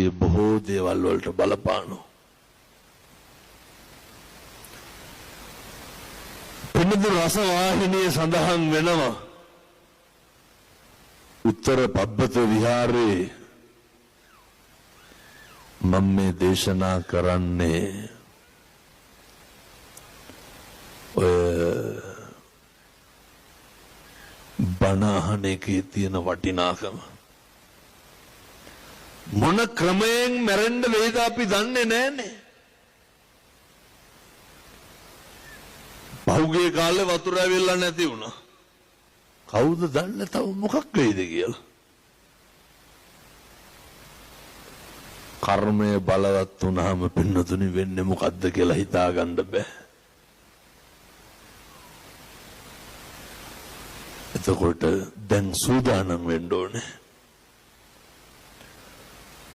ඒ බොහෝ දේවල් වලට බලපානවා. පින්නතු රසවාහිනියේ සඳහන් වෙනවා උත්තර පබ්බත විහාරේ මම මේ දේශනා කරන්නේ බණ අහන එකේ තියෙන වටිනාකම මොන ක්‍රමයෙන් මැරෙන්න වේද අපි දන්නේ නැහනේ. පහුගිය කාලේ වතුර ඇවිල්ලා නැති වුණා. කවුද දන්නේ තව මොකක් වෙයිද කියලා. කර්මය බලවත් වුණාම පින්නතුනි වෙන්නේ මොකද්ද කියලා හිතා ගන්න බෑ. එතකොට දැන් සූදානම් වෙන්න ඕනේ.